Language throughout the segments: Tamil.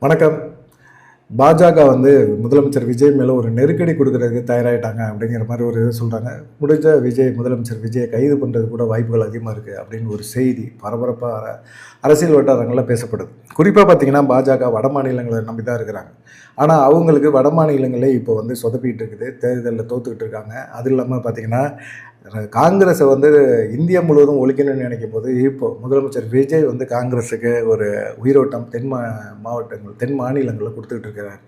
வணக்கம். பாஜக முதலமைச்சர் விஜய் மேலே ஒரு நெருக்கடி கொடுக்கறதுக்கு தயாராகிட்டாங்க அப்படிங்கிற மாதிரி ஒரு இது சொல்கிறாங்க. முடிஞ்ச முதலமைச்சர் விஜயை கைது பண்ணுறது கூட வாய்ப்புகள் அதிகமாக இருக்குது அப்படின்னு ஒரு செய்தி பரபரப்பாக அரசியல் வட்டாரங்களில் பேசப்படுது. குறிப்பாக பார்த்திங்கன்னா பாஜக வட மாநிலங்களை நம்பி தான் இருக்கிறாங்க. ஆனால் அவங்களுக்கு வட மாநிலங்களே இப்போ சொதப்பிட்டு இருக்குது, தேர்தலில் தோற்றுக்கிட்டு இருக்காங்க. அது இல்லாமல் பார்த்திங்கன்னா காங்கிரஸை இந்தியா முழுவதும் ஒழிக்கணும்னு நினைக்கும் போது இப்போ முதலமைச்சர் விஜய் காங்கிரஸுக்கு ஒரு உயிரோட்டம் மாவட்டங்கள் தென் மாநிலங்களில் கொடுத்துக்கிட்டு இருக்கிறார்.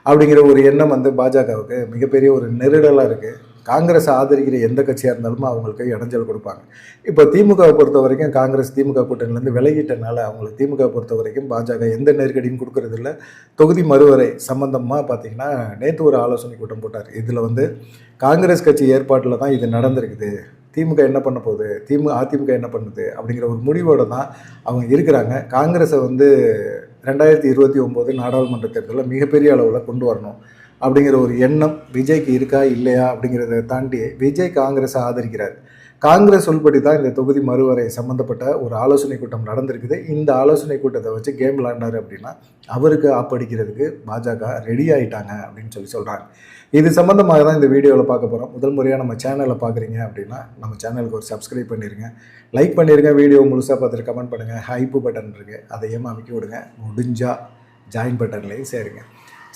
அப்படிங்கிற ஒரு எண்ணம் பாஜகவுக்கு மிகப்பெரிய ஒரு நெருடலாக இருக்குது. காங்கிரஸ் ஆதரிக்கிற எந்த கட்சியாக இருந்தாலும் அவங்களுக்கு இடைஞ்சல் கொடுப்பாங்க. இப்போ திமுகவை பொறுத்த வரைக்கும் காங்கிரஸ் திமுக கூட்டணிலேருந்து விலகிட்டனால அவங்களுக்கு திமுக பொறுத்த வரைக்கும் பாஜக எந்த நெருக்கடியும் கொடுக்கறதில்ல. தொகுதி மறுவரை சம்பந்தமாக பார்த்திங்கன்னா நேற்று ஒரு ஆலோசனை கூட்டம் போட்டார். இதில் காங்கிரஸ் கட்சி ஏற்பாட்டில் தான் இது நடந்திருக்குது. திமுக என்ன பண்ண போகுது, அதிமுக என்ன பண்ணுது அப்படிங்கிற ஒரு முடிவோடு தான் அவங்க இருக்கிறாங்க. காங்கிரஸை 2029 நாடாளுமன்ற தேர்தலில் மிகப்பெரிய அளவில் கொண்டு வரணும் அப்படிங்கிற ஒரு எண்ணம் விஜய்க்கு இருக்கா இல்லையா அப்படிங்கிறத தாண்டி விஜய் காங்கிரஸை ஆதரிக்கிறார். காங்கிரஸ் சொல்படி தான் இந்த தொகுதி மறுவரை சம்மந்தப்பட்ட ஒரு ஆலோசனை கூட்டம் நடந்திருக்குது. இந்த ஆலோசனை கூட்டத்தை வச்சு கேம் விளாண்டார் அப்படின்னா அவருக்கு ஆப்படிக்கிறதுக்கு பாஜக ரெடி ஆகிட்டாங்க அப்படின்னு சொல்கிறாங்க. இது சம்மந்தமாக தான் இந்த வீடியோவில் பார்க்க போகிறோம். முதல் முறையாக நம்ம சேனலில் பார்க்குறீங்க அப்படின்னா நம்ம சேனலுக்கு ஒரு சப்ஸ்கிரைப் பண்ணிடுங்க, லைக் பண்ணிடுங்க, வீடியோ முழுசாக பார்த்துட்டு கமெண்ட் பண்ணுங்கள். ஹைப்பு பட்டன் இருக்குது, அதையும் அமைக்கி விடுங்க. முடிஞ்சால் ஜாயின் பட்டன்லேயும் சேருங்க.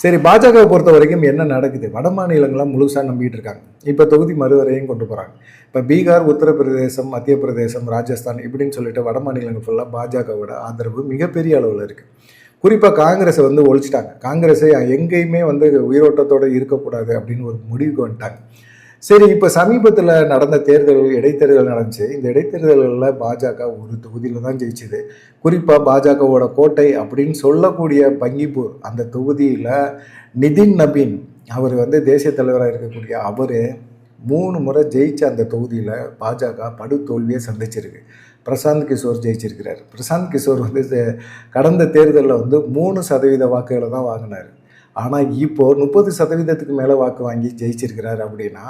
சரி, பாஜகவை பொறுத்த வரைக்கும் என்ன நடக்குது? வட மாநிலங்களாம் முழுசாக நம்பிட்டு இருக்காங்க. இப்போ தொகுதி மறுவரையும் கொண்டு போகிறாங்க. இப்போ பீகார், உத்தரப்பிரதேசம், மத்திய பிரதேசம், ராஜஸ்தான் இப்படின்னு சொல்லிட்டு வட மாநிலங்கள் ஃபுல்லாக பாஜகவோட ஆதரவு மிகப்பெரிய அளவில் இருக்குது. குறிப்பாக காங்கிரஸை ஒழிச்சிட்டாங்க. காங்கிரஸை எங்கேயுமே உயிரோட்டத்தோடு இருக்கக்கூடாது அப்படின்னு ஒரு முடிவுக்கு வந்துட்டாங்க. சரி, இப்போ சமீபத்தில் நடந்த இடைத்தேர்தல் நடந்துச்சு. இந்த இடைத்தேர்தல்களில் பாஜக ஒரு தொகுதியில் தான் ஜெயிச்சுது. குறிப்பாக பாஜகவோட கோட்டை அப்படின்னு சொல்லக்கூடிய பங்கிப்பூர் அந்த தொகுதியில் நிதின் நபீன் அவர் தேசிய தலைவராக இருக்கக்கூடிய அவர் 3 முறை ஜெயிச்ச அந்த தொகுதியில் பாஜக படுதோல்வியை சந்திச்சிருக்கு. பிரசாந்த் கிஷோர் ஜெயிச்சிருக்கிறார். பிரசாந்த் கிஷோர் கடந்த தேர்தலில் 3% வாக்குகளை தான் வாங்கினார். ஆனால் இப்போது 30% மேலே வாக்கு வாங்கி ஜெயிச்சிருக்கிறார். அப்படின்னா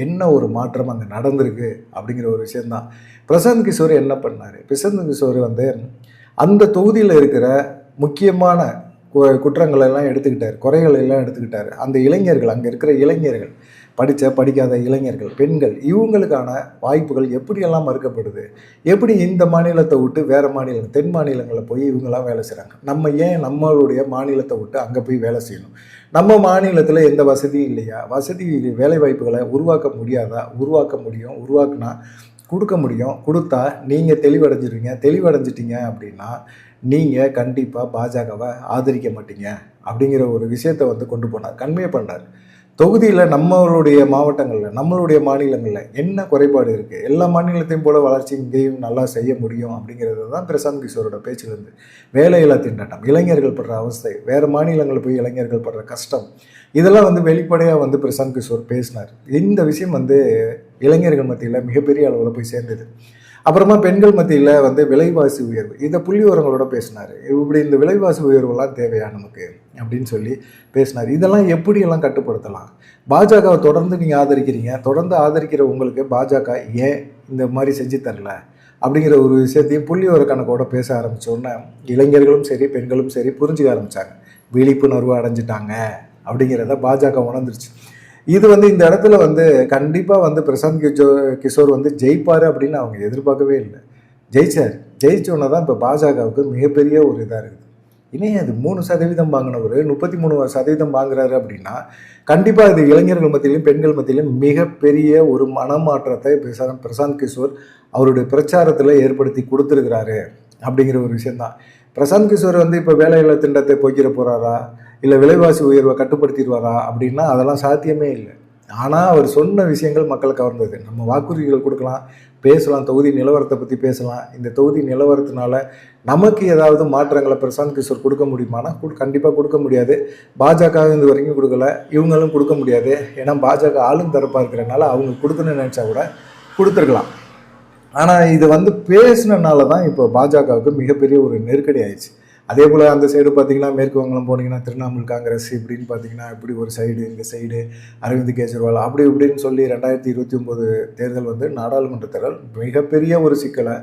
என்ன ஒரு மாற்றம் அங்கே நடந்திருக்கு அப்படிங்கிற ஒரு விஷயந்தான். பிரசாந்த் கிஷோர் என்ன பண்ணார்? பிரசாந்த் கிஷோர் அந்த தொகுதியில் இருக்கிற முக்கியமான குற்றங்களெல்லாம் எடுத்துக்கிட்டார், குறைகளெல்லாம் எடுத்துக்கிட்டார். அந்த இளைஞர்கள், அங்கே இருக்கிற இளைஞர்கள், படிக்காத இளைஞர்கள், பெண்கள், இவங்களுக்கான வாய்ப்புகள் எப்படியெல்லாம் மறுக்கப்படுது, எப்படி இந்த மாநிலத்தை விட்டு வேறு மாநிலம் தென் மாநிலங்களில் போய் இவங்கெல்லாம் வேலை செய்கிறாங்க, நம்ம ஏன் நம்மளுடைய மாநிலத்தை விட்டு அங்கே போய் வேலை செய்யணும், நம்ம மாநிலத்தில் எந்த வசதியும் இல்லையா, வேலை வாய்ப்புகளை உருவாக்க முடியாதா, உருவாக்க முடியும், உருவாக்குனா கொடுக்க முடியும், கொடுத்தா நீங்கள் தெளிவடைஞ்சிட்டீங்க அப்படின்னா நீங்கள் கண்டிப்பாக பாஜகவை ஆதரிக்க மாட்டீங்க அப்படிங்கிற ஒரு விஷயத்தை கொண்டு போனார், கன்வே பண்ணார். தொகுதியில் நம்மளுடைய மாவட்டங்களில் நம்மளுடைய மாநிலங்களில் என்ன குறைபாடு இருக்குது, எல்லா மாநிலத்தையும் போல வளர்ச்சி இங்கேயும் நல்லா செய்ய முடியும் அப்படிங்கிறது தான் பிரசாந்த் கிஷோரோட பேச்சிலிருந்து. வேலையில்லா திண்டாட்டம், இளைஞர்கள் படுற அவஸ்தை, வேறு மாநிலங்களில் போய் இளைஞர்கள் படுற கஷ்டம், இதெல்லாம் வெளிப்படையாக பிரசாந்த் கிஷோர் பேசினார். இந்த விஷயம் இளைஞர்கள் மத்தியில் மிகப்பெரிய அளவில் போய் சேர்ந்தது. அப்புறமா பெண்கள் மத்தியில் விலைவாசி உயர்வு, இதை புள்ளி விவரங்களோட பேசினார். இப்படி இந்த விலைவாசி உயர்வுலாம் தேவையா நமக்கு அப்படின்னு சொல்லி பேசினார். இதெல்லாம் எப்படியெல்லாம் கட்டுப்படுத்தலாம்? பாஜகவை தொடர்ந்து நீங்கள் ஆதரிக்கிறீங்க, தொடர்ந்து ஆதரிக்கிற உங்களுக்கு பாஜக ஏன் இந்த மாதிரி செஞ்சு தரல அப்படிங்கிற ஒரு விஷயத்தையும் புள்ளி விவர கணக்கோட பேச ஆரம்பித்தோன்னே இளைஞர்களும் சரி பெண்களும் சரி புரிஞ்சுக்க ஆரம்பித்தாங்க. விழிப்புணர்வு அடைஞ்சிட்டாங்க அப்படிங்கிறத பாஜக உணர்ந்துருச்சு. இது இந்த இடத்துல கண்டிப்பாக பிரசாந்த் கிஷோர் ஜெயிப்பார் அப்படின்னு அவங்க எதிர்பார்க்கவே இல்லை. ஜெயிச்சோன்னே தான் இப்போ பாஜகவுக்கு மிகப்பெரிய ஒரு இதாக இருக்குது. இனியும் அது 3% வாங்கினவர் 33% வாங்குறாரு அப்படின்னா கண்டிப்பாக இது இளைஞர்கள் மத்தியிலும் பெண்கள் மத்தியிலும் மிகப்பெரிய ஒரு மனமாற்றத்தை பிரசாந்த் கிஷோர் அவருடைய பிரச்சாரத்தில் ஏற்படுத்தி கொடுத்துருக்கிறாரு அப்படிங்கிற ஒரு விஷயந்தான். பிரசாந்த் கிஷோர் இப்போ வேலையில்லா திண்டத்தை போய்க்கிற போகிறாரா, இல்லை விலைவாசி உயர்வை கட்டுப்படுத்திடுவாரா அப்படின்னா அதெல்லாம் சாத்தியமே இல்லை. ஆனால் அவர் சொன்ன விஷயங்கள் மக்களை கவர்ந்தது. நம்ம வாக்குறுதிகள் கொடுக்கலாம், பேசலாம், தொகுதி நிலவரத்தை பற்றி பேசலாம். இந்த தொகுதி நிலவரத்தினால நமக்கு ஏதாவது மாற்றங்களை பிரசாந்த் கிஷோர் கொடுக்க முடியுமானா கண்டிப்பாக கொடுக்க முடியாது. பாஜக இது வரைக்கும் கொடுக்கல, இவங்களும் கொடுக்க முடியாது. ஏன்னா பாஜக ஆளும் தரப்பாக இருக்கிறனால அவங்க கொடுக்கணும்னு நினச்சா கூட கொடுத்துருக்கலாம். ஆனால் இது பேசினனால தான் இப்போ பாஜகவுக்கு மிகப்பெரிய ஒரு நெருக்கடி ஆயிடுச்சு. அதே போல் அந்த சைடு பார்த்திங்கன்னா மேற்கு வங்காளம் போனீங்கன்னா திரிணாமுல் காங்கிரஸ் இப்படின்னு பார்த்தீங்கன்னா இப்படி ஒரு சைடு, இந்த சைடு அரவிந்த் கெஜ்ரிவால் அப்படி இப்படின்னு சொல்லி 2029 தேர்தல் நாடாளுமன்ற தேர்தல் மிகப்பெரிய ஒரு சிக்கலை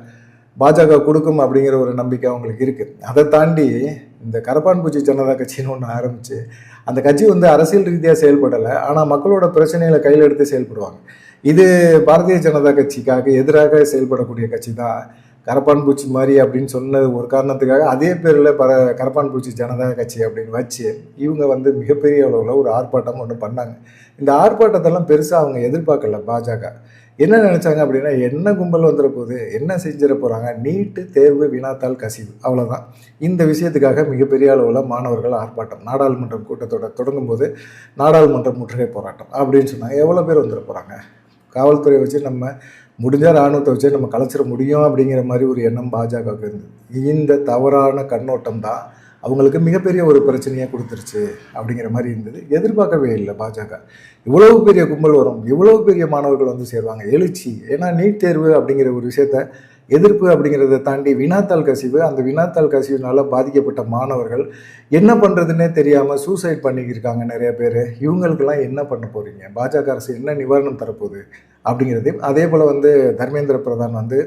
பாஜக கொடுக்கும் அப்படிங்கிற ஒரு நம்பிக்கை அவங்களுக்கு இருக்குது. அதை தாண்டி இந்த கரப்பான்பூச்சி ஜனதா கட்சின்னு ஒன்று ஆரம்பித்து அந்த கட்சி வந்து அரசியல் ரீதியாக செயல்படலை, ஆனால் மக்களோட பிரச்சனைகளை கையில் எடுத்து செயல்படுவாங்க. இது பாரதிய ஜனதா கட்சிக்காக எதிராக செயல்படக்கூடிய கட்சி தான். கரப்பான்பூச்சி மாதிரி அப்படின்னு சொன்னது ஒரு காரணத்துக்காக அதே பேரில் கரப்பான்பூச்சி ஜனதா கட்சி அப்படின்னு வச்சு இவங்க வந்து மிகப்பெரிய அளவில் ஒரு ஆர்ப்பாட்டம் ஒன்று பண்ணாங்க. இந்த ஆர்ப்பாட்டத்தெல்லாம் பெருசாக அவங்க எதிர்பார்க்கல. பாஜக என்ன நினச்சாங்க அப்படின்னா, என்ன கும்பல் வந்துட போகுது, என்ன செஞ்சிட போகிறாங்க, நீட்டு தேர்வு வினாத்தாள் கசிவு, அவ்வளோதான். இந்த விஷயத்துக்காக மிகப்பெரிய அளவில் மாணவர்கள் ஆர்ப்பாட்டம், நாடாளுமன்றம் கூட்டத்தோட தொடங்கும் போது நாடாளுமன்ற முற்றுகை போராட்டம் அப்படின்னு சொன்னாங்க. எவ்வளோ பேர் வந்துட போகிறாங்க, காவல்துறையை வச்சு நம்ம முடிஞ்சால் இராணுவத்தை வச்சு நம்ம கலைச்சிட முடியும் அப்படிங்கிற மாதிரி ஒரு எண்ணம் பாஜகவுக்கு இருந்தது. இந்த தவறான கண்ணோட்டம் தான் அவங்களுக்கு மிகப்பெரிய ஒரு பிரச்சனையாக கொடுத்துருச்சு அப்படிங்கிற மாதிரி இருந்தது. எதிர்பார்க்கவே இல்லை பாஜக. இவ்வளவு பெரிய கும்பல் வரும், இவ்வளவு பெரிய மாணவர்கள் வந்து சேருவாங்க, எழுச்சி. ஏன்னா நீட் தேர்வு அப்படிங்கிற ஒரு விஷயத்த எதிர்ப்பு அப்படிங்கிறத தாண்டி வினாத்தாள் கசிவு, அந்த வினாத்தாள் கசிவுனால பாதிக்கப்பட்ட மாணவர்கள் என்ன பண்ணுறதுன்னே தெரியாமல் சூசைட் பண்ணிக்கிருக்காங்க நிறைய பேர். இவங்களுக்கெல்லாம் என்ன பண்ண போகிறீங்க, பாஜக அரசு என்ன நிவாரணம் தரப்போகுது அப்படிங்கிறதையும், அதே போல் வந்து தர்மேந்திர பிரதான் வந்து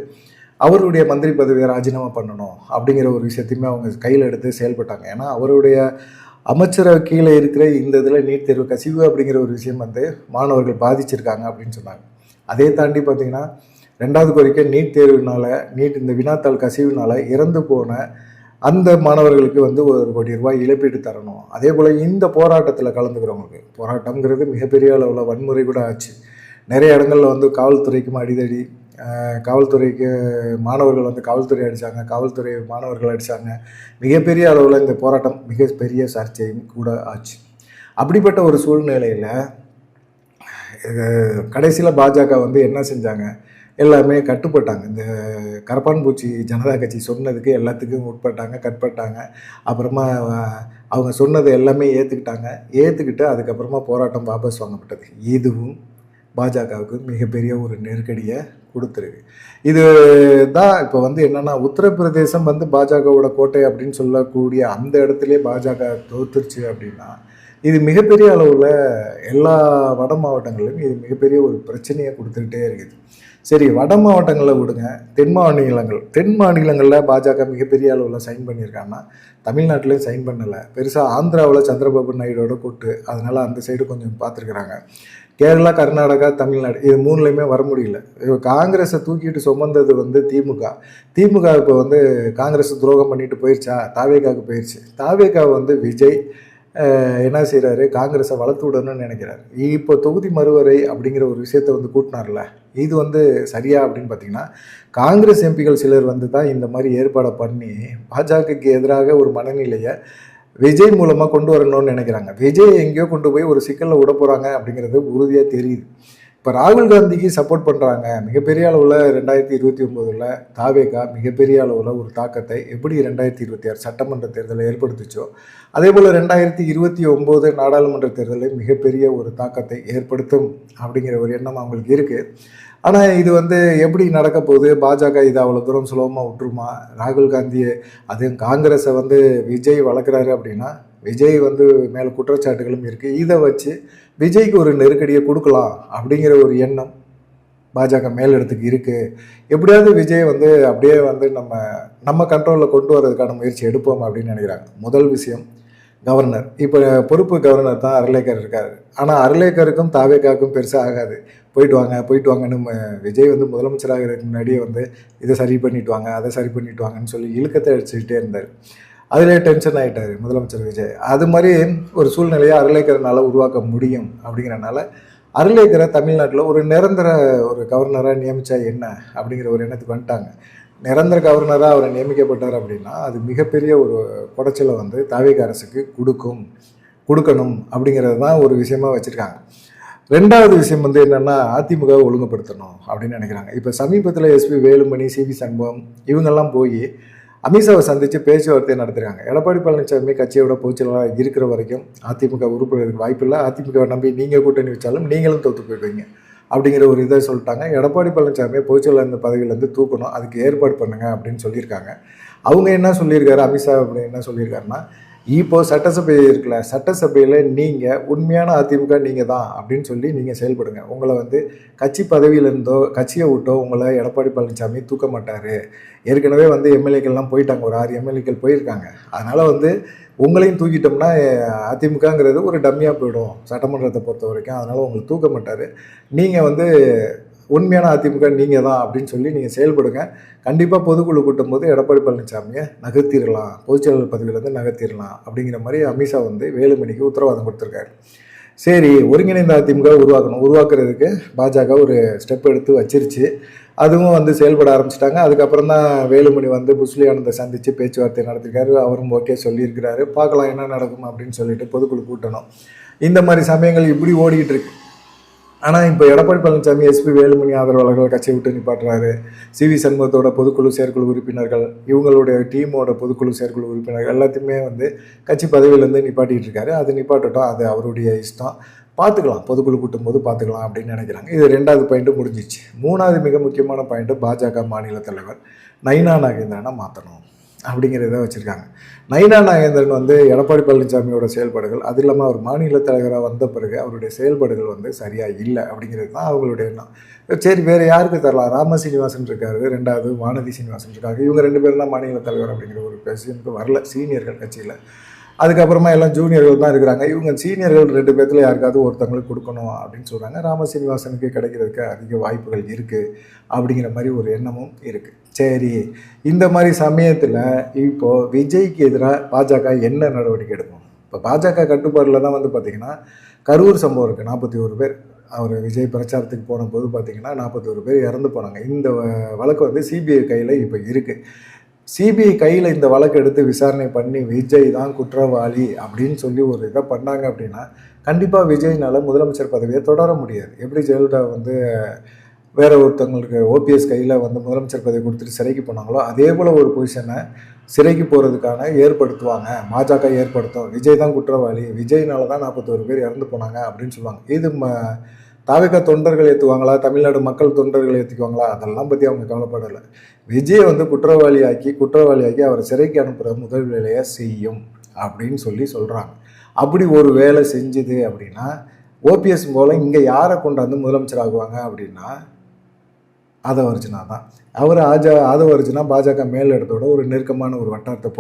அவருடைய மந்திரி பதவியை ராஜினாமா பண்ணணும் அப்படிங்கிற ஒரு விஷயத்தையுமே அவங்க கையில் எடுத்து செயல்பட்டாங்க. ஏன்னா அவருடைய அமைச்சரவை கீழே இருக்கிற இந்த இதில் நீட் தேர்வு கசிவு அப்படிங்கிற ஒரு விஷயம் வந்து மாணவர்கள் பாதிச்சிருக்காங்க அப்படின்னு சொன்னாங்க. அதே தாண்டி பார்த்திங்கன்னா 2வது கோரிக்கை நீட் தேர்வுனால, இந்த வினாத்தாள் கசிவுனால இறந்து போன அந்த மாணவர்களுக்கு வந்து 1 கோடி ரூபாய் இழப்பீடு தரணும். அதே போல் இந்த போராட்டத்தில் கலந்துக்கிறவங்களுக்கு, போராட்டங்கிறது மிகப்பெரிய அளவில் வன்முறை கூட ஆச்சு. நிறைய இடங்களில் வந்து காவல்துறைக்கும் அடிதடி, காவல்துறைக்கு மாணவர்கள் வந்து காவல்துறை அடித்தாங்க, காவல்துறை மாணவர்கள் அடித்தாங்க. மிகப்பெரிய அளவில் இந்த போராட்டம் மிகப்பெரிய சர்ச்சையும் கூட ஆச்சு. அப்படிப்பட்ட ஒரு சூழ்நிலையில் கடைசியில் பாஜக வந்து என்ன செஞ்சாங்க, எல்லாமே கட்டுப்பட்டாங்க. இந்த கரப்பான்பூச்சி ஜனதா கட்சி சொன்னதுக்கு எல்லாத்துக்கும் உட்பட்டாங்க, கட்பட்டாங்க. அப்புறமா அவங்க சொன்னதை எல்லாமே ஏற்றுக்கிட்டு அதுக்கப்புறமா போராட்டம் வாபஸ் வாங்கப்பட்டது. இதுவும் பாஜகவுக்கு மிகப்பெரிய ஒரு நெருக்கடியை கொடுத்துருக்கு. இது தான் இப்போ வந்து என்னென்னா, உத்தரப்பிரதேசம் வந்து பாஜகவோட கோட்டை அப்படின்னு சொல்லக்கூடிய அந்த இடத்துலேயே பாஜக தோத்துருச்சு அப்படின்னா, இது மிகப்பெரிய அளவில் எல்லா வட மாவட்டங்களிலும் இது மிகப்பெரிய ஒரு பிரச்சனையை கொடுத்துக்கிட்டே இருக்குது. சரி, வட மாவட்டங்களில் விடுங்க, தென் மாநிலங்களில் பாஜக மிகப்பெரிய அளவில் சைன் பண்ணியிருக்காங்கன்னா, தமிழ்நாட்டிலையும் சைன் பண்ணலை. பெருசாக ஆந்திராவில் சந்திரபாபு நாயுடோட கூட்டு, அதனால் அந்த சைடு கொஞ்சம் பார்த்துருக்குறாங்க. கேரளா, கர்நாடகா, தமிழ்நாடு, இது 3லையுமே வர முடியல. காங்கிரஸை தூக்கிட்டு சுமந்தது வந்து திமுக இப்போ வந்து காங்கிரஸ் துரோகம் பண்ணிட்டு போயிடுச்சா, தாவேகாவுக்கு போயிடுச்சு. தாவேகா வந்து விஜய் என்ன செய்கிறாரு, காங்கிரஸை வளர்த்து விடணும்னு நினைக்கிறார். இப்போ தொகுதி மறுவரை அப்படிங்கிற ஒரு விஷயத்தை வந்து கூட்டினார்ல, இது வந்து சரியா அப்படின்னு பார்த்தீங்கன்னா, காங்கிரஸ் எம்பிகள் சிலர் வந்து தான் இந்த மாதிரி ஏற்பாடை பண்ணி பாஜகவுக்கு எதிராக ஒரு மனநிலையை விஜய் மூலமாக கொண்டு வரணும்னு நினைக்கிறாங்க. விஜய் எங்கேயோ கொண்டு போய் ஒரு சிக்கலில் விட போகிறாங்க அப்படிங்கிறது உறுதியாக தெரியுது. இப்போ ராகுல் காந்திக்கு சப்போர்ட் பண்ணுறாங்க. மிகப்பெரிய அளவில் 2029 தாவேகா மிகப்பெரிய அளவில் ஒரு தாக்கத்தை எப்படி 2026 சட்டமன்ற தேர்தலை ஏற்படுத்திச்சோ, அதே போல் 2029 நாடாளுமன்ற தேர்தலில் மிகப்பெரிய ஒரு தாக்கத்தை ஏற்படுத்தும் அப்படிங்கிற ஒரு எண்ணம் அவங்களுக்கு இருக்குது. ஆனால் இது வந்து எப்படி நடக்க போகுது, பாஜக இது அவ்வளோ தூரம் சுலபமாக விட்டுருமா, ராகுல் காந்தியை அதுவும் காங்கிரஸை வந்து விஜய் வளர்க்குறாரு அப்படின்னா விஜய் வந்து மேலே குற்றச்சாட்டுகளும் இருக்குது. இதை வச்சு விஜய்க்கு ஒரு நெருக்கடியை கொடுக்கலாம் அப்படிங்கிற ஒரு எண்ணம் பாஜக மேலிடத்துக்கு இருக்குது. எப்படியாவது விஜய் வந்து அப்படியே வந்து நம்ம கண்ட்ரோலில் கொண்டு வரதுக்கான முயற்சி எடுப்போம் அப்படின்னு நினைக்கிறாங்க. முதல் விஷயம், கவர்னர். இப்போ பொறுப்பு கவர்னர் தான் அர்லேக்கர் இருக்கார். ஆனால் அர்லேக்கருக்கும் தாவேகாவுக்கும் பெருசாக ஆகாது. போயிட்டு வாங்கன்னு விஜய் வந்து முதலமைச்சராகிறதுக்கு முன்னாடியே வந்து இதை சரி பண்ணிட்டு வாங்க, அதை சரி பண்ணிட்டு வாங்கன்னு சொல்லி இழுக்கத்தை அடிச்சுக்கிட்டே இருந்தார். அதிலே டென்ஷன் ஆகிட்டார் முதலமைச்சர் விஜய். அது மாதிரி ஒரு சூழ்நிலையை அர்லேக்கர்னால உருவாக்க முடியும் அப்படிங்கிறனால அர்லேக்கரை தமிழ்நாட்டில் ஒரு நிரந்தர ஒரு கவர்னராக நியமித்தா என்ன அப்படிங்கிற ஒரு எண்ணத்துக்கு வந்துட்டாங்க. நிரந்தர கவர்னராக அவரை நியமிக்கப்பட்டார் அப்படின்னா அது மிகப்பெரிய ஒரு குடைச்சலை வந்து தாவேகா அரசுக்கு கொடுக்கணும் அப்படிங்கிறது தான் ஒரு விஷயமா வச்சுருக்காங்க. 2வது விஷயம் வந்து என்னென்னா, அதிமுகவை ஒழுங்குபடுத்தணும் அப்படின்னு நினைக்கிறாங்க. இப்போ சமீபத்தில் எஸ்பி வேலுமணி, சிவி சண்முகம் இவங்கெல்லாம் போய் அமித்ஷாவை சந்தித்து பேச்சுவார்த்தை நடத்துகிறாங்க. எடப்பாடி பழனிசாமி கட்சியோட பொதுச்செயலாளர் இருக்கிற வரைக்கும் அதிமுக உறுப்பினருக்கு வாய்ப்பில்லை, அதிமுகவை நம்பி நீங்கள் கூட்டணி வச்சாலும் நீங்களும் தோற்று போயிடுவீங்க அப்படிங்கிற ஒரு இதை சொல்லிட்டாங்க. எடப்பாடி பழனிசாமியை பொதுச்செயலாளர் இந்த பதவியிலேருந்து தூக்கணும், அதுக்கு ஏற்பாடு பண்ணுங்க அப்படின்னு சொல்லியிருக்காங்க. அவங்க என்ன சொல்லியிருக்காரு, அமித்ஷா அப்படி என்ன சொல்லியிருக்காருன்னா, இப்போ சட்டசபை இருக்குல்ல, சட்டசபையில் நீங்கள் உண்மையான அதிமுக நீங்கள் தான் அப்படின்னு சொல்லி நீங்கள் செயல்படுங்க. உங்களை வந்து கட்சி பதவியிலிருந்தோ கட்சியை விட்டோ உங்களை எடப்பாடி பழனிசாமி தூக்க மாட்டார். ஏற்கனவே வந்து எம்எல்ஏக்கள்லாம் போயிட்டாங்க, ஒரு 6 எம்எல்ஏக்கள் போயிருக்காங்க. அதனால் வந்து உங்களையும் தூக்கிட்டோம்னா அதிமுகங்கிறது ஒரு டம்மியாக போயிடும் சட்டமன்றத்தை பொறுத்த வரைக்கும். அதனால் உங்களை தூக்க மாட்டார். நீங்கள் வந்து உண்மையான அதிமுக நீங்கள் தான் அப்படின்னு சொல்லி நீங்கள் செயல்படுங்க. கண்டிப்பாக பொதுக்குழு கூட்டும் போது எடப்பாடி பழனிசாமியை நகர்த்திடலாம், பொதுச்செயலாளர் பதவியிலேருந்து நகர்த்திடலாம் அப்படிங்கிற மாதிரி அமித்ஷா வந்து வேலுமணிக்கு உத்தரவாதம் கொடுத்துருக்காரு. சரி, ஒருங்கிணைந்த அதிமுக உருவாக்குறதுக்கு பாஜக ஒரு ஸ்டெப் எடுத்து வச்சிருச்சு. அதுவும் வந்து செயல்பட ஆரம்பிச்சிட்டாங்க. அதுக்கப்புறம் தான் வேலுமணி வந்து புஸ்லி ஆனந்தை சந்தித்து பேச்சுவார்த்தை நடத்திருக்காரு. அவரும் ஓகே சொல்லியிருக்கிறாரு. பார்க்கலாம் என்ன நடக்கும் அப்படின்னு சொல்லிட்டு பொதுக்குழு கூட்டணும். இந்த மாதிரி சமயங்கள் இப்படி ஓடிக்கிட்டு இருக்கு. ஆனால் இப்போ எடப்பாடி பழனிசாமி எஸ்பி வேலுமணி ஆதரவாளர்கள் கட்சியை விட்டு நிப்பாட்டுறாரு. சிவி சண்முகத்தோட பொதுக்குழு செயற்குழு உறுப்பினர்கள், இவங்களுடைய டீமோட பொதுக்குழு செயற்குழு உறுப்பினர்கள் எல்லாத்தையுமே வந்து கட்சி பதவியிலேருந்து நிப்பாட்டிகிட்டு இருக்காரு. அது நிப்பாட்டட்டும், அது அவருடைய இஷ்டம். பார்த்துக்கலாம், பொதுக்குழு கூட்டும் போது பார்த்துக்கலாம் அப்படின்னு நினைக்கிறாங்க. இது 2வது பாயிண்ட்டு முடிஞ்சிச்சு. 3வது மிக முக்கியமான பாயிண்ட்டு பாஜக மாநில தலைவர் நயினா நாகேந்திரனை மாற்றணும் அப்படிங்கிறத வச்சுருக்காங்க. நயினா நாகேந்திரன் வந்து எடப்பாடி பழனிசாமியோட செயல்பாடுகள், அது இல்லாமல் அவர் மாநில தலைவராக வந்த பிறகு அவருடைய செயல்பாடுகள் வந்து சரியாக இல்லை அப்படிங்கிறது தான் அவங்களுடைய எண்ணம். சரி, வேறு யாருக்கு தரலாம்? ராம சீனிவாசன் இருக்காரு, 2வது வானதி சீனிவாசன் இருக்காங்க. இவங்க 2 பேரும் தான் மாநில தலைவர் அப்படிங்கிற ஒரு பேசுக்கு வரல சீனியர்கள் கட்சியில். அதுக்கப்புறமா எல்லாம் ஜூனியர்கள் தான் இருக்கிறாங்க. இவங்க சீனியர்கள் 2 பேர்த்தில் யாருக்காவது ஒருத்தவங்களுக்கு கொடுக்கணும் அப்படின்னு சொல்கிறாங்க. ராம சீனிவாசனுக்கு கிடைக்கிறதுக்கு அதிக வாய்ப்புகள் இருக்குது அப்படிங்கிற மாதிரி ஒரு எண்ணமும் இருக்குது. சரி, இந்த மாதிரி சமயத்தில் இப்போது விஜய்க்கு எதிராக பாஜக என்ன நடவடிக்கை எடுக்கும்? இப்போ பாஜக கட்டுப்பாடில் தான் வந்து பார்த்திங்கன்னா கரூர் சம்பவம் இருக்குது. 41 பேர் அவர் விஜய் பிரச்சாரத்துக்கு போன போது பார்த்திங்கன்னா 41 பேர் இறந்து போனாங்க. இந்த வழக்கு வந்து சிபிஐ கையில் இப்போ இருக்குது. சிபிஐ கையில் இந்த வழக்கு எடுத்து விசாரணை பண்ணி விஜய் தான் குற்றவாளி அப்படின்னு சொல்லி ஒரு இதை பண்ணாங்க அப்படின்னா கண்டிப்பாக விஜய்னால் முதலமைச்சர் பதவியை தொடர முடியாது. எப்படி ஜெயலலிதா வந்து வேற ஒருத்தவங்களுக்கு ஓபிஎஸ் கையில் வந்து முதலமைச்சர் பதவி கொடுத்துட்டு சிறைக்கு போனாங்களோ அதே போல் ஒரு பொசிஷனை சிறைக்கு போகிறதுக்கான ஏற்படுத்துவாங்க, பாஜக ஏற்படுத்தும். விஜய் தான் குற்றவாளி, விஜய்னால தான் 41 பேர் இறந்து போனாங்க அப்படின்னு சொல்லுவாங்க. இது தாவேகா தொண்டர்கள் ஏற்றுவாங்களா, தமிழ்நாடு மக்கள் தொண்டர்கள் ஏற்றுக்குவாங்களா, அதெல்லாம் பற்றி அவங்க கவலைப்படலை. விஜய் வந்து குற்றவாளியாக்கி அவரை சிறைக்கு அனுப்புகிற முதல் வேலையை செய்யும் அப்படின்னு சொல்கிறாங்க. அப்படி ஒரு வேலை செஞ்சுது அப்படின்னா ஓபிஎஸ் மூலம் இங்கே யாரை கொண்டாந்து முதலமைச்சர் ஆகுவாங்க அப்படின்னா ஆதவர்ஜுனா தான். அவர் ஆதவர்ஜுனா பாஜக மேலிடத்தோட ஒரு நெருக்கமான ஒரு வட்டாரத்தை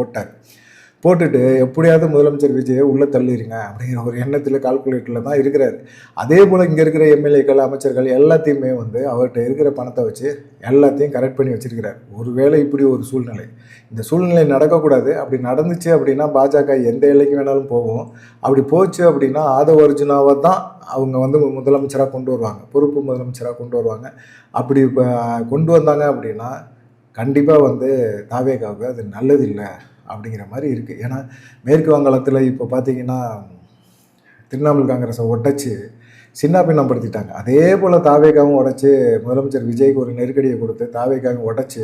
போட்டுட்டு எப்படியாவது முதலமைச்சர் விஜயை உள்ளே தள்ளிடுங்க அப்படிங்கிற ஒரு எண்ணத்தில் கால்குலேட்டரில் தான் இருக்கிறார். அதே போல் இங்கே இருக்கிற எம்எல்ஏக்கள் அமைச்சர்கள் எல்லாத்தையுமே வந்து அவர்கிட்ட இருக்கிற பணத்தை வச்சு எல்லாத்தையும் கரெக்ட் பண்ணி வச்சுருக்கிறார். ஒருவேளை இப்படி ஒரு சூழ்நிலை, இந்த சூழ்நிலை நடக்கக்கூடாது. அப்படி நடந்துச்சு அப்படின்னா பாஜக எந்த எல்லைக்கு வேணாலும் போகும். அப்படி போச்சு அப்படின்னா ஆதவர்ஜுனாவை தான் அவங்க வந்து முதலமைச்சராக கொண்டு வருவாங்க, பொறுப்பு முதலமைச்சராக கொண்டு வருவாங்க. அப்படி கொண்டு வந்தாங்க அப்படின்னா கண்டிப்பாக வந்து தாவேகாவுக்கு அது நல்லதில்லை அப்படிங்கிற மாதிரி இருக்குது. ஏன்னா மேற்கு வங்காளத்தில் இப்போ பார்த்திங்கன்னா திரிணாமுல் காங்கிரஸை உடைச்சி சின்ன பின்னப்படுத்திட்டாங்க. அதே போல் தாவேகாவும் உடைச்சி முதலமைச்சர் விஜய்க்கு ஒரு நெருக்கடியை கொடுத்து தாவேகாவும் உடைச்சி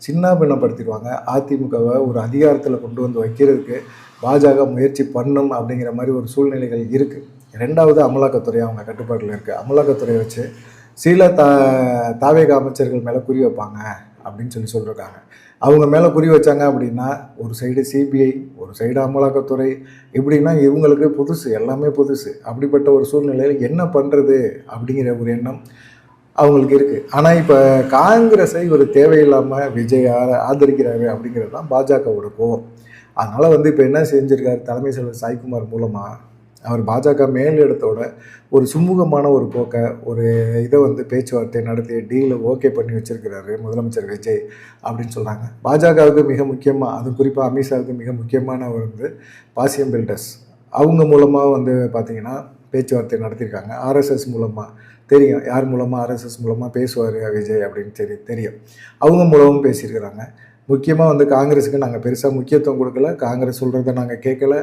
சின்ன பின்னப்படுத்திடுவாங்க. அதிமுகவை ஒரு அதிகாரத்தில் கொண்டு வந்து வைக்கிறதுக்கு பாஜக முயற்சி பண்ணும் அப்படிங்கிற மாதிரி ஒரு சூழ்நிலைகள் இருக்குது. 2வது அமலாக்கத்துறை அவங்க கட்டுப்பாட்டில் இருக்குது. அமலாக்கத்துறையை வச்சு சில தாவேகா அமைச்சர்கள் மேலே குறி வைப்பாங்க அப்படின்னு சொல்லியிருக்காங்க. அவங்க மேலே குறி வச்சாங்க அப்படின்னா ஒரு சைடு சிபிஐ, ஒரு சைடு அமலாக்கத்துறை, இப்படின்னா இவங்களுக்கு புதுசு, எல்லாமே புதுசு. அப்படிப்பட்ட ஒரு சூழ்நிலையில் என்ன பண்ணுறது அப்படிங்கிற ஒரு எண்ணம் அவங்களுக்கு இருக்குது. ஆனால் இப்போ காங்கிரஸை ஒரு தேவையில்லாமல் விஜய் ஆதரிக்கிறாரு அப்படிங்கிறது தான் பாஜகவோட கோவம். அதனால் வந்து இப்போ என்ன செஞ்சுருக்காரு தலைமை செயலர் சாய்குமார் மூலமாக அவர் பாஜக மேலிடத்தோட ஒரு சுமூகமான ஒரு போக்கை ஒரு இதை வந்து பேச்சுவார்த்தை நடத்தி டீலை ஓகே பண்ணி வச்சுருக்கிறாரு முதலமைச்சர் விஜய் அப்படின்னு சொல்கிறாங்க. பாஜகவுக்கு மிக முக்கியமாக, அது குறிப்பாக அமித்ஷாவுக்கு மிக முக்கியமான வந்து பாசியம் பில்டர்ஸ் அவங்க மூலமாக வந்து பார்த்திங்கன்னா பேச்சுவார்த்தை நடத்தியிருக்காங்க. ஆர்எஸ்எஸ் மூலமாக தெரியும், யார் மூலமாக ஆர்எஸ்எஸ் மூலமாக பேசுவார் விஜய் அப்படின்னு தெரியும். அவங்க மூலமும் பேசியிருக்கிறாங்க. முக்கியமாக வந்து காங்கிரஸுக்கு நாங்கள் பெருசாக முக்கியத்துவம் கொடுக்கல, காங்கிரஸ் சொல்கிறத நாங்கள் கேட்கல,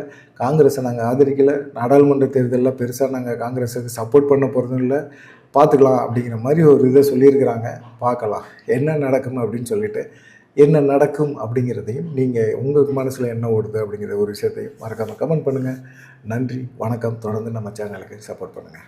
காங்கிரஸை நாங்கள் ஆதரிக்கலை, நாடாளுமன்ற தேர்தலில் பெருசாக நாங்கள் காங்கிரஸுக்கு சப்போர்ட் பண்ண போகிறதும் இல்லை, பார்த்துக்கலாம் அப்படிங்கிற மாதிரி ஒரு இதை சொல்லியிருக்கிறாங்க. பார்க்கலாம் என்ன நடக்கும் அப்படின்னு சொல்லிட்டு, என்ன நடக்கும் அப்படிங்கிறதையும் நீங்கள் உங்கள் மனசில் என்ன ஓடுது அப்படிங்கிற ஒரு விஷயத்தையும் மறக்காமல் கமெண்ட் பண்ணுங்கள். நன்றி, வணக்கம். தொடர்ந்து நம்ம சேனலுக்கு சப்போர்ட் பண்ணுங்கள்.